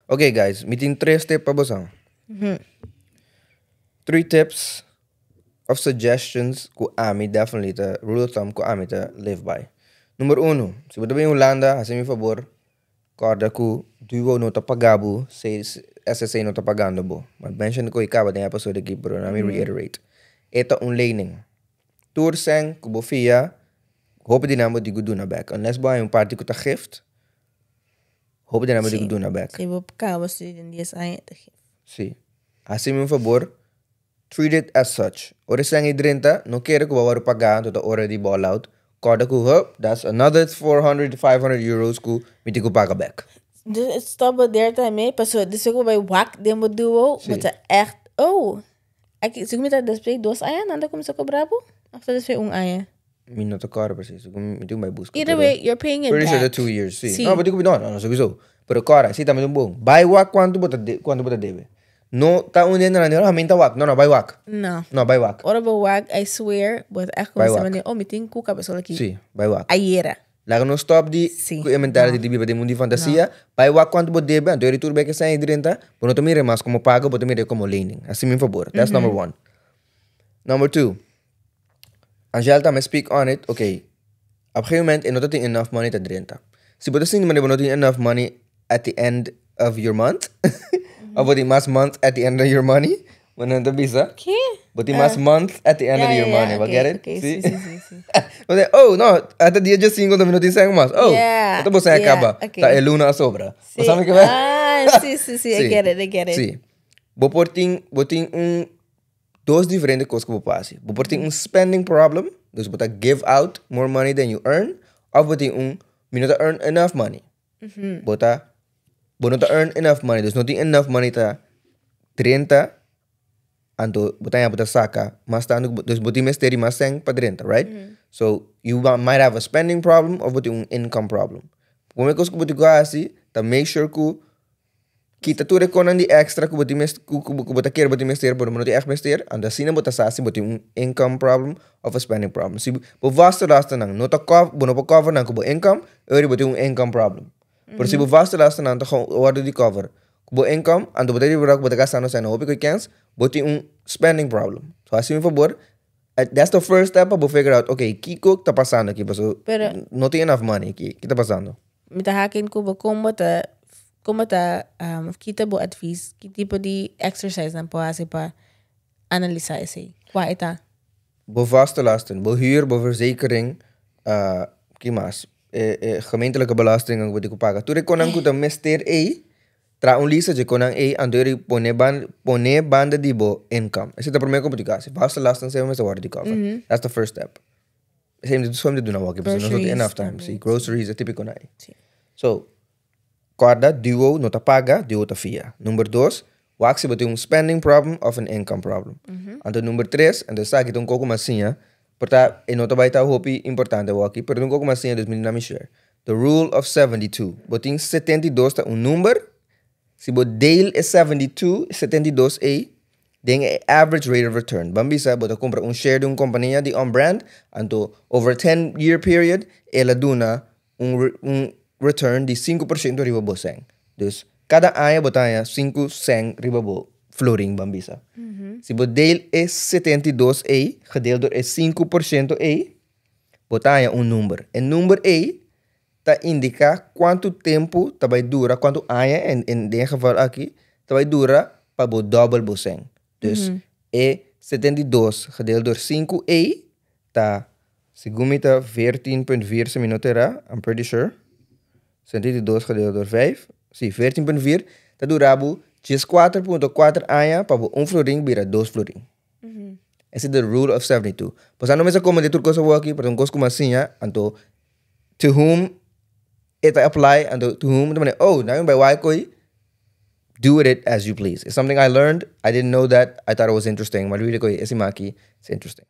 Okay, guys, meeting 3 steps pa bosang. 3 tips of suggestions ku ami definitely the rule of thumb ku ami to live by. Número 1, se você vem em Holanda, faz-me favor, corda ku duo no tapagabu, se SSA no tapagando bo. Mas mention ko ikaba na episode aqui, bro, na me reiterate. Ito lening. Tour sang ku bofia, hoop di namo di gudu na back. Unless ba yung party ku ta gift, hoop di namo di gudu na back. Se vou cá, você tem 10 anos. Sí. Faz-me favor, treat it as such. Ora sang idrenta, no quero que bawaru pagar, to already ball out. Corda ku hup, that's another 400 to 500 euros ku miti ku paga back. Dus stop there também, pessoal. Dus ik bij wak demo duo, Sim. met de echt. Oh, ik zeg me dat después 2 anos, nada como se cobrabo. After después anos. Mi no te cobra precies. Miti ku may busca. Either way, you're paying it Pretty sure the back. 2 years, sí. Sí. No, pero no, sowieso. Pero cora, sí, también un boom. Buy wak, ¿cuánto bota debe? No, ta uniendo na nila, minta wak. No, buy wak. No. No, buy wak. Ora bij wak, I swear, but echt Bij como se wak. me oh, meting kuka pessoal aqui. Sí, buy wak. Ayera. Laga no stop di Sim. ku inventario di biba de mundi fantasia. Buy wak quanto bota debe, então ele turbe que sai direnta, pero não mire mais como paga, pero mire como lening. Assim, me favor. That's number 1. Number 2. Angela me speak on it. Okay. Op een gegeven moment, je not enough money te direnta. Si você sim, mas not enough money at the end of your month, of the last month at the end of your money, when the visa. ¿Qué? But the last month at the end of your money, okay, get it? okay, See? sí. Mas oh, no, até dia just 5 minutos sem mais. Oh, Yeah, então você yeah, acaba. okay. Tá eluna a sobra. Sí. Sabe que vai? Ah, sí, I get it. Sim. Vou pôr dois diferentes coisas que vou passar. Vou pôr spending problem, dus vou give out more money than you earn, ou vou me not earn enough money. Vou not earn enough money, dus not enough money ta 30, anto bota saca, mas tá dus bota mesteri mas sem pa 30, right? So you might have a spending problem or bota income problem. Como é que você bota assim, tá make sure que kita tu rekonan di extra ku bota quer bota mester por não echt mester anda sina bota sasi bota income problem of a spending problem. Si bo vasta nang no ta cover nang ku bo income, eri bota income problem. Por si bo vasta nang ta order di cover. Ku bo income ando bota di berak bota kasano sa no hopi kans bota spending problem. So assim por favor, that's the first step to figure out, okay, kiko tá passando aqui, pero não tem enough money aqui. Que tá passando? Me tá hakin ko ba como kita bo advies, que tipo de exercise na po asi pa analyse esse. Qua ita? Bo vaste lasten, bo huur, bo verzekering, que mais? Gemeentelijke belasting ang wat ik paga. Toen ik kon ang kuta mester tra un lisa je kon ang andori pone banda di bo income. Ese ta primeiro complicasi. Vaste lasten se sa war di cover. That's the first step. Same de doen walkie, because not enough time. See, groceries, typical na. So, corda, duo, nota paga, duo ta fia. Número 2, wak se bate spending problem of an income problem. Anto número 3, en sa aqui coco massinha, porta e nota vai ta hopi importante waki, pero coco massinha dus menina me share. The rule of 72. Botin 72 ta número, si bo dale is 72, 72 den average rate of return. Bambisa, bota compra share de companhia de on-brand, anto over 10-year period, ela duna return de 5% riba bo seng. Dus cada ano botanya 5 seng riba bo floating bambisa. Si bo dale is 72 gedeeld door 5% botanya número. En número ta indica quanto tempo vai dura, quanto ano, en de geval aqui, vai dura para bo double bo seng. Dus 72 gedeeld door 5 ta sigumita 14.4 minutos era, I'm pretty sure. 72 gedeeld door 5. Sim, 14.4. Dat doet Rabu. 4.4 anos para um florim vira 2 florim. Essa é the rule of 72. Pois não me sa como de tudo coisa aqui, para um coisa como assim, anto to whom it apply, anto to whom, oh, now by why koi, do it as you please. It's something I learned. I didn't know that. I thought it was interesting. Mas really koi, esse maki, it's interesting.